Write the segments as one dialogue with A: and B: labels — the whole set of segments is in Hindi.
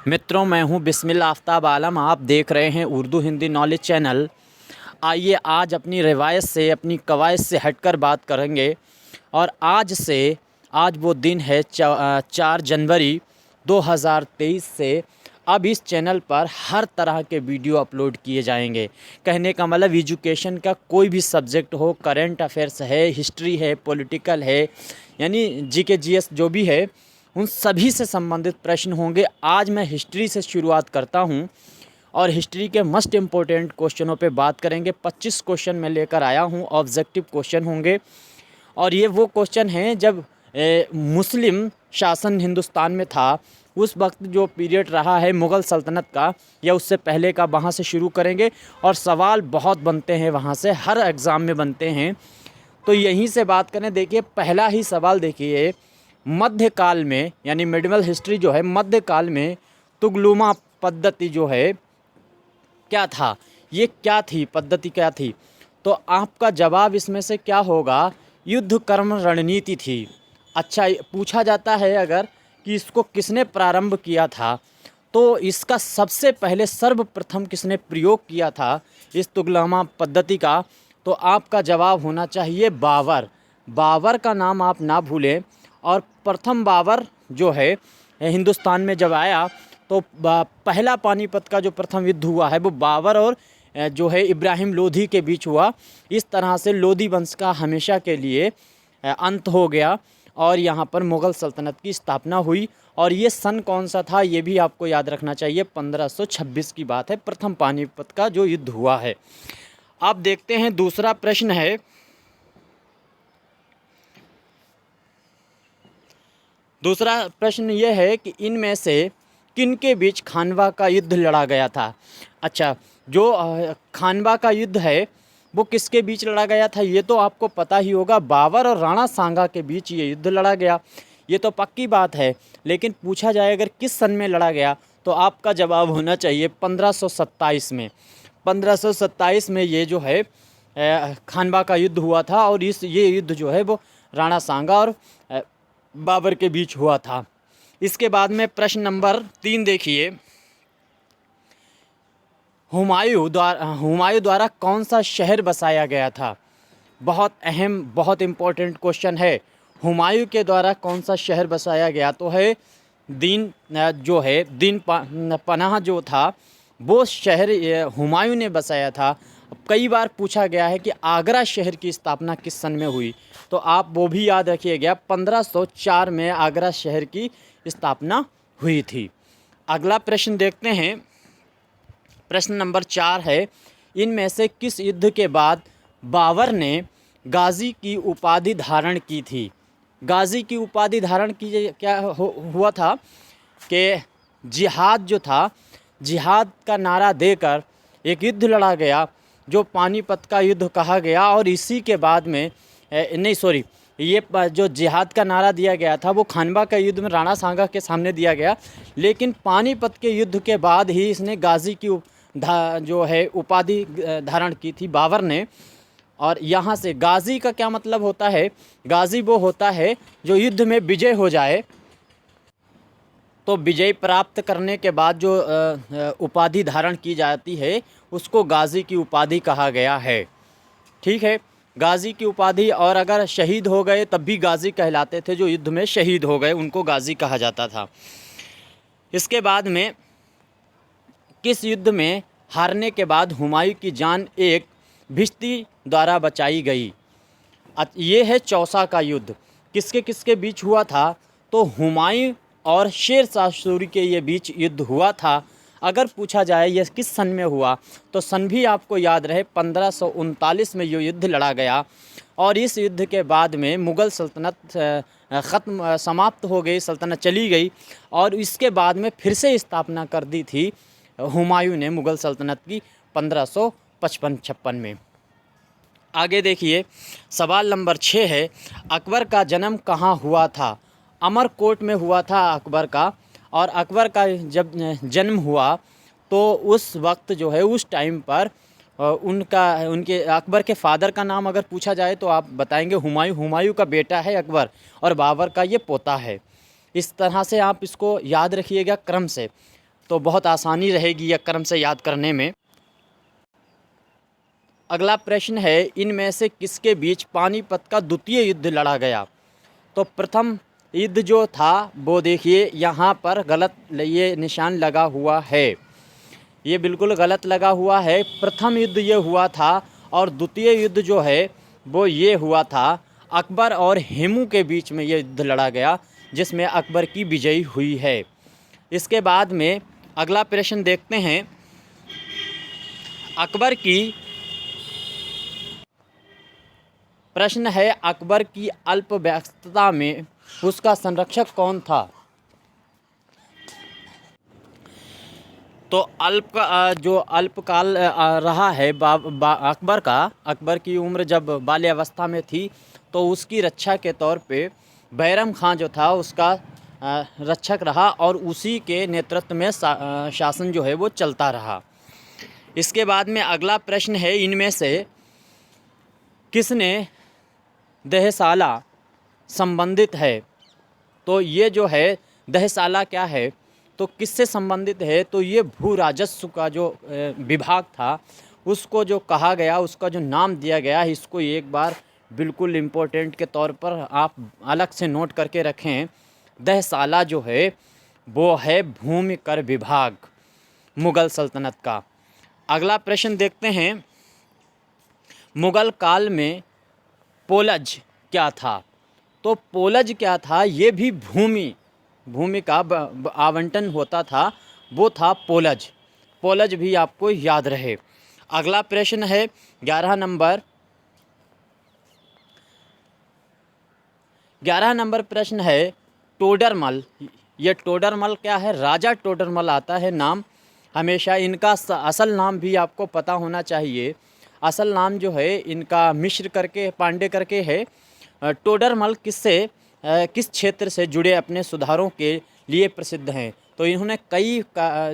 A: मित्रों, मैं हूं बिस्मिल आफ्ताब आलम। आप देख रहे हैं उर्दू हिंदी नॉलेज चैनल। आइए आज अपनी रिवायत से, अपनी कवायद से हटकर बात करेंगे। और आज वो दिन है 4 जनवरी 2023 से अब इस चैनल पर हर तरह के वीडियो अपलोड किए जाएंगे। कहने का मतलब एजुकेशन का कोई भी सब्जेक्ट हो, करंट अफेयर्स है, हिस्ट्री है, पॉलिटिकल है, यानी जीके जीएस जो भी है, उन सभी से संबंधित प्रश्न होंगे। आज मैं हिस्ट्री से शुरुआत करता हूं और हिस्ट्री के मस्ट इम्पोर्टेंट क्वेश्चनों पे बात करेंगे। 25 क्वेश्चन मैं लेकर आया हूं, ऑब्जेक्टिव क्वेश्चन होंगे। और ये वो क्वेश्चन हैं जब मुस्लिम शासन हिंदुस्तान में था, उस वक्त जो पीरियड रहा है मुग़ल सल्तनत का या उससे पहले का, वहाँ से शुरू करेंगे। और सवाल बहुत बनते हैं वहाँ से, हर एग्ज़ाम में बनते हैं, तो यहीं से बात करें। देखिए पहला ही सवाल देखिए, मध्यकाल में यानी मिडिवल हिस्ट्री जो है, मध्यकाल में तुगलुमा पद्धति जो है क्या था, ये क्या थी, पद्धति क्या थी? तो आपका जवाब इसमें से क्या होगा? युद्ध कर्म रणनीति थी। अच्छा, पूछा जाता है अगर कि इसको किसने प्रारंभ किया था, तो इसका सबसे पहले सर्वप्रथम किसने प्रयोग किया था इस तुगलमा पद्धति का? तो आपका जवाब होना चाहिए बाबर। बाबर का नाम आप ना भूलें। और प्रथम बाबर जो है हिंदुस्तान में जब आया, तो पहला पानीपत का जो प्रथम युद्ध हुआ है वो बाबर और जो है इब्राहिम लोधी के बीच हुआ। इस तरह से लोधी वंश का हमेशा के लिए अंत हो गया और यहाँ पर मुग़ल सल्तनत की स्थापना हुई। और ये सन कौन सा था, ये भी आपको याद रखना चाहिए। 1526 की बात है, प्रथम पानीपत का जो युद्ध हुआ है। अब देखते हैं दूसरा प्रश्न है। दूसरा प्रश्न ये है कि इनमें से किन के बीच खानवा का युद्ध लड़ा गया था? अच्छा, जो खानवा का युद्ध है वो किसके बीच लड़ा गया था, ये तो आपको पता ही होगा। बाबर और राणा सांगा के बीच ये युद्ध लड़ा गया, ये तो पक्की बात है। लेकिन पूछा जाए अगर किस सन में लड़ा गया, तो आपका जवाब होना चाहिए 1527 में। 1527 में ये जो है खानवा का युद्ध हुआ था। और ये युद्ध जो है वो राणा सांगा और बाबर के बीच हुआ था। इसके बाद में प्रश्न नंबर 3 देखिए, हुमायूं द्वारा कौन सा शहर बसाया गया था? बहुत अहम, बहुत इम्पोर्टेंट क्वेश्चन है। हुमायूं के द्वारा कौन सा शहर बसाया गया? तो है जो है दीन पनाह जो था, वो शहर हुमायूं ने बसाया था। कई बार पूछा गया है कि आगरा शहर की स्थापना किस सन में हुई, तो आप वो भी याद रखिएगा। 1504 में आगरा शहर की स्थापना हुई थी। अगला प्रश्न देखते हैं। प्रश्न नंबर 4 है, इनमें से किस युद्ध के बाद बाबर ने गाजी की उपाधि धारण की थी? गाजी की उपाधि धारण की क्या हुआ था कि जिहाद जो था, जिहाद का नारा देकर एक युद्ध लड़ा गया जो पानीपत का युद्ध कहा गया। और इसी के बाद में ये जो जिहाद का नारा दिया गया था वो खानवा का युद्ध में राणा सांगा के सामने दिया गया। लेकिन पानीपत के युद्ध के बाद ही इसने गाजी की जो है उपाधि धारण की थी बाबर ने। और यहाँ से गाजी का क्या मतलब होता है? गाजी वो होता है जो युद्ध में विजय हो जाए, तो विजय प्राप्त करने के बाद जो उपाधि धारण की जाती है उसको गाजी की उपाधि कहा गया है। ठीक है, गाजी की उपाधि। और अगर शहीद हो गए तब भी गाजी कहलाते थे, जो युद्ध में शहीद हो गए उनको गाजी कहा जाता था। इसके बाद में किस युद्ध में हारने के बाद हुमायूं की जान एक भिश्ती द्वारा बचाई गई? ये है चौसा का युद्ध। किसके किसके बीच हुआ था? तो हुमायूं और शेर शाह सूरी के ये बीच युद्ध हुआ था। अगर पूछा जाए ये किस सन में हुआ, तो सन भी आपको याद रहे, 1539 में ये युद्ध लड़ा गया। और इस युद्ध के बाद में मुग़ल सल्तनत समाप्त हो गई, सल्तनत चली गई। और इसके बाद में फिर से स्थापना कर दी थी हुमायूं ने मुग़ल सल्तनत की 1555-56 में। आगे देखिए, सवाल नंबर 6 है, अकबर का जन्म कहाँ हुआ था? अमरकोट में हुआ था अकबर का। और अकबर का जब जन्म हुआ तो उस वक्त जो है, उस टाइम पर उनके अकबर के फादर का नाम अगर पूछा जाए तो आप बताएंगे हुमायूं। हुमायूं का बेटा है अकबर और बाबर का ये पोता है। इस तरह से आप इसको याद रखिएगा क्रम से। तो बहुत आसानी रहेगी यह क्रम से याद करने में। अगला प्रश्न है, इनमें से किसके बीच पानीपत का द्वितीय युद्ध लड़ा गया? तो प्रथम युद्ध जो था वो देखिए यहाँ पर गलत ये निशान लगा हुआ है, ये बिल्कुल गलत लगा हुआ है। प्रथम युद्ध ये हुआ था और द्वितीय युद्ध जो है वो ये हुआ था अकबर और हेमू के बीच में ये युद्ध लड़ा गया, जिसमें अकबर की विजयी हुई है। इसके बाद में अगला प्रश्न देखते हैं, अकबर की प्रश्न है, अकबर की अल्प व्यस्तता में उसका संरक्षक कौन था? तो जो अल्पकाल रहा है अकबर की उम्र जब बाल्यावस्था में थी तो उसकी रक्षा के तौर पे बैरम खां जो था उसका रक्षक रहा और उसी के नेतृत्व में शासन जो है वो चलता रहा। इसके बाद में अगला प्रश्न है, इनमें से किसने दहसाला संबंधित है? तो ये जो है दहसाला क्या है, तो किससे संबंधित है? तो ये भू राजस्व का जो विभाग था उसको जो कहा गया, उसका जो नाम दिया गया, इसको एक बार बिल्कुल इम्पोर्टेंट के तौर पर आप अलग से नोट करके रखें। दहसाला जो है वो है भूमि कर विभाग मुग़ल सल्तनत का। अगला प्रश्न देखते हैं, मुग़ल काल में पोलज क्या था? तो पोलज क्या था? ये भी भूमि का आवंटन होता था, वो था पोलज। पोलज भी आपको याद रहे। अगला प्रश्न है 11 नंबर प्रश्न है, टोडरमल। ये टोडरमल क्या है? राजा टोडरमल आता है नाम हमेशा। इनका असल नाम भी आपको पता होना चाहिए। असल नाम जो है इनका मिश्र करके पांडे करके है। टोडरमल किस क्षेत्र से जुड़े अपने सुधारों के लिए प्रसिद्ध हैं? तो इन्होंने कई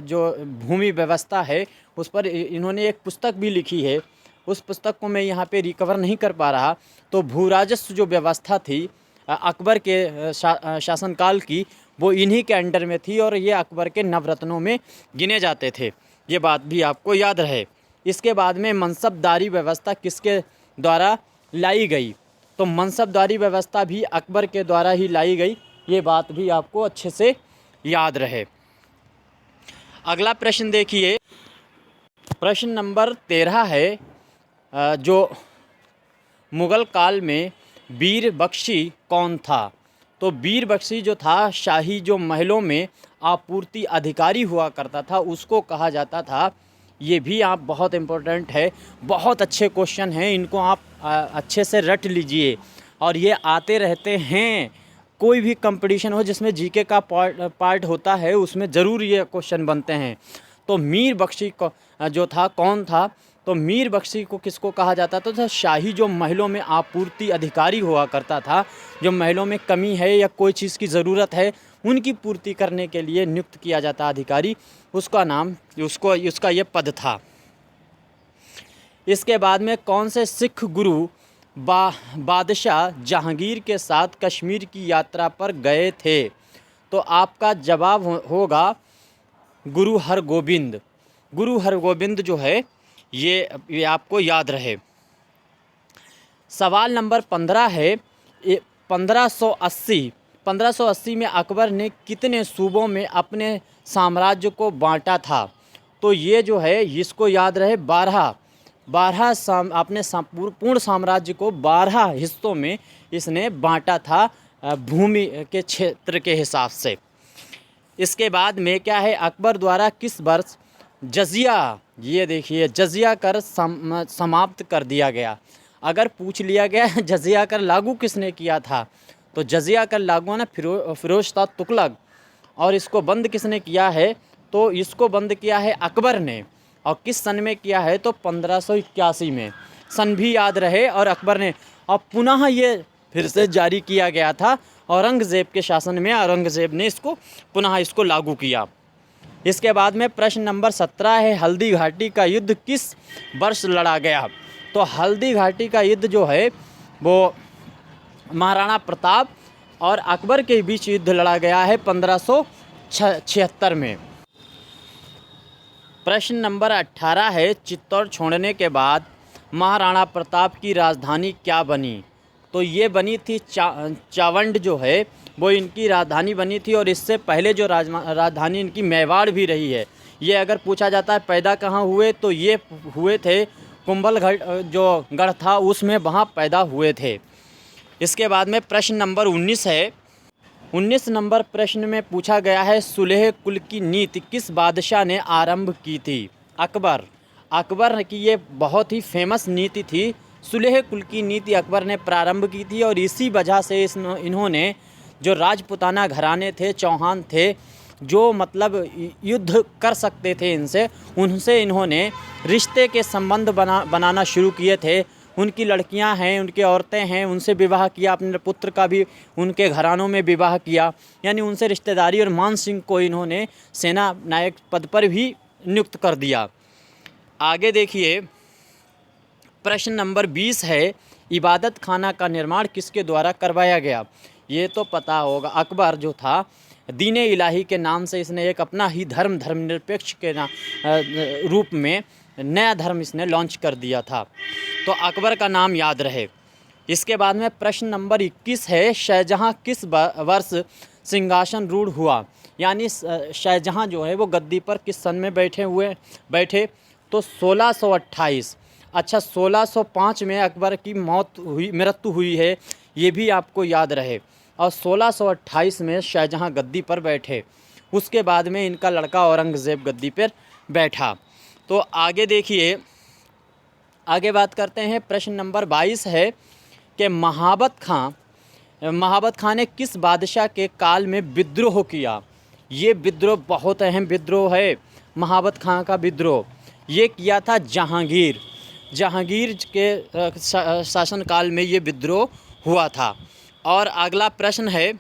A: जो भूमि व्यवस्था है उस पर इन्होंने एक पुस्तक भी लिखी है। उस पुस्तक को मैं यहाँ पे रिकवर नहीं कर पा रहा। तो भू राजस्व जो व्यवस्था थी अकबर के शासनकाल की, वो इन्हीं के अंडर में थी और ये अकबर के नवरत्नों में गिने जाते थे। ये बात भी आपको याद रहे। इसके बाद में मनसबदारी व्यवस्था किसके द्वारा लाई गई? तो मनसबदारी व्यवस्था भी अकबर के द्वारा ही लाई गई। ये बात भी आपको अच्छे से याद रहे। अगला प्रश्न देखिए, प्रश्न नंबर 13 है, जो मुग़ल काल में बीर बख्शी कौन था? तो बीर बख्शी जो था शाही जो महलों में आपूर्ति अधिकारी हुआ करता था उसको कहा जाता था। ये भी आप बहुत इम्पोर्टेंट है, बहुत अच्छे क्वेश्चन हैं, इनको आप अच्छे से रट लीजिए और ये आते रहते हैं। कोई भी कंपटीशन हो जिसमें जीके का पार्ट होता है उसमें ज़रूर ये क्वेश्चन बनते हैं। तो मीर बख्शी को जो था कौन था? तो मीर बख्शी को किसको कहा जाता था? तो शाही जो महलों में आपूर्ति अधिकारी हुआ करता था, जो महलों में कमी है या कोई चीज़ की ज़रूरत है उनकी पूर्ति करने के लिए नियुक्त किया जाता अधिकारी, उसका नाम उसका ये पद था। इसके बाद में कौन से सिख गुरु बादशाह जहांगीर के साथ कश्मीर की यात्रा पर गए थे? तो आपका जवाब होगा गुरु हरगोबिंद। गुरु हरगोबिंद जो है ये आपको याद रहे। सवाल नंबर 15 है, 1580 में अकबर ने कितने सूबों में अपने साम्राज्य को बांटा था? तो ये जो है इसको याद रहे, 12 अपने पूर्ण साम्राज्य को 12 हिस्सों में इसने बांटा था भूमि के क्षेत्र के हिसाब से। इसके बाद में क्या है, अकबर द्वारा किस वर्ष जजिया, ये देखिए जजिया कर समाप्त कर दिया गया? अगर पूछ लिया गया जजिया कर लागू किसने किया था, तो जजिया कर लागू ना फिरोज शाह तुगलक, और इसको बंद किसने किया है? तो इसको बंद किया है अकबर ने। और किस सन में किया है? तो 1581 में। सन भी याद रहे। और अकबर ने और पुनः ये फिर से जारी किया गया था औरंगज़ेब के शासन में। औरंगज़ेब ने पुनः इसको लागू किया। इसके बाद में प्रश्न नंबर 17 है, हल्दी घाटी का युद्ध किस वर्ष लड़ा गया? तो हल्दी घाटी का युद्ध जो है वो महाराणा प्रताप और अकबर के बीच युद्ध लड़ा गया है 1576 में। प्रश्न नंबर 18 है, चित्तौड़ छोड़ने के बाद महाराणा प्रताप की राजधानी क्या बनी? तो ये बनी थी चावंड जो है वो इनकी राजधानी बनी थी, और इससे पहले जो राजधानी इनकी मेवाड़ भी रही है। ये अगर पूछा जाता है पैदा कहाँ हुए, तो ये हुए थे कुंभलगढ़ जो गढ़ था उसमें, वहाँ पैदा हुए थे। इसके बाद में प्रश्न नंबर 19 है। 19 नंबर प्रश्न में पूछा गया है, सुलह कुल की नीति किस बादशाह ने आरंभ की थी? अकबर। अकबर की ये बहुत ही फेमस नीति थी। सुलह कुल की नीति अकबर ने प्रारंभ की थी, और इसी वजह से इन्होंने जो राजपुताना घराने थे, चौहान थे, जो मतलब युद्ध कर सकते थे इनसे, उनसे इन्होंने रिश्ते के संबंध बनाना शुरू किए थे। उनकी लड़कियां हैं, उनकी औरतें हैं, उनसे विवाह किया, अपने पुत्र का भी उनके घरानों में विवाह किया, यानी उनसे रिश्तेदारी। और मान सिंह को इन्होंने सेना नायक पद पर भी नियुक्त कर दिया। आगे देखिए, प्रश्न नंबर 20 है, इबादत खाना का निर्माण किसके द्वारा करवाया गया? ये तो पता होगा, अकबर जो था दीने इलाही के नाम से इसने एक अपना ही धर्मनिरपेक्ष के रूप में नया धर्म इसने लॉन्च कर दिया था। तो अकबर का नाम याद रहे। इसके बाद में प्रश्न नंबर 21 है, शाहजहाँ किस वर्ष सिंहासन रूढ़ हुआ? यानी शाहजहाँ जो है वो गद्दी पर किस सन में बैठे? तो 1628। अच्छा, 1605 में अकबर की मृत्यु हुई है, ये भी आपको याद रहे। और 1628 में शाहजहाँ गद्दी पर बैठे। उसके बाद में इनका लड़का औरंगज़ेब गद्दी पर बैठा। तो आगे देखिए, आगे बात करते हैं। प्रश्न नंबर 22 है कि महाबत खां ने किस बादशाह के काल में विद्रोह किया? ये विद्रोह बहुत अहम विद्रोह है, महाबत खां का विद्रोह। ये किया था जहांगीर के शासनकाल में ये विद्रोह हुआ था। और अगला प्रश्न है,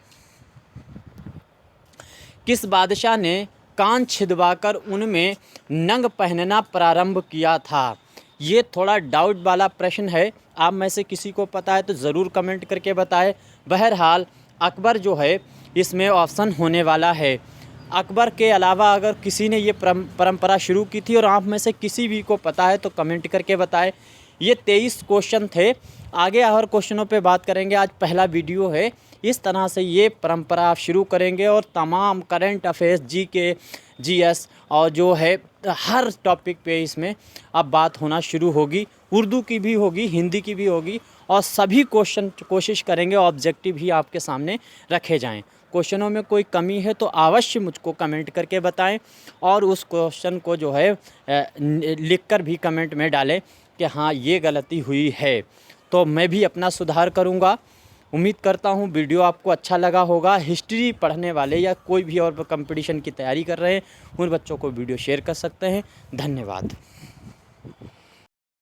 A: किस बादशाह ने कान छिदवाकर उनमें नंग पहनना प्रारंभ किया था? ये थोड़ा डाउट वाला प्रश्न है, आप में से किसी को पता है तो ज़रूर कमेंट करके बताएं। बहरहाल अकबर जो है इसमें ऑप्शन होने वाला है। अकबर के अलावा अगर किसी ने ये परंपरा शुरू की थी और आप में से किसी भी को पता है तो कमेंट करके बताएं। ये 23 क्वेश्चन थे। आगे और क्वेश्चनों पे बात करेंगे। आज पहला वीडियो है, इस तरह से ये परंपरा आप शुरू करेंगे और तमाम करंट अफेयर्स, जीके, जीएस और जो है हर टॉपिक पे इसमें अब बात होना शुरू होगी। उर्दू की भी होगी, हिंदी की भी होगी, और सभी क्वेश्चन कोशिश करेंगे ऑब्जेक्टिव ही आपके सामने रखे जाएं। क्वेश्चनों में कोई कमी है तो अवश्य मुझको कमेंट करके बताएं, और उस क्वेश्चन को जो है लिखकर भी कमेंट में डालें कि हाँ ये गलती हुई है, तो मैं भी अपना सुधार करूँगा। उम्मीद करता हूँ वीडियो आपको अच्छा लगा होगा। हिस्ट्री पढ़ने वाले या कोई भी और कंपटीशन की तैयारी कर रहे हैं उन बच्चों को वीडियो शेयर कर सकते हैं। धन्यवाद।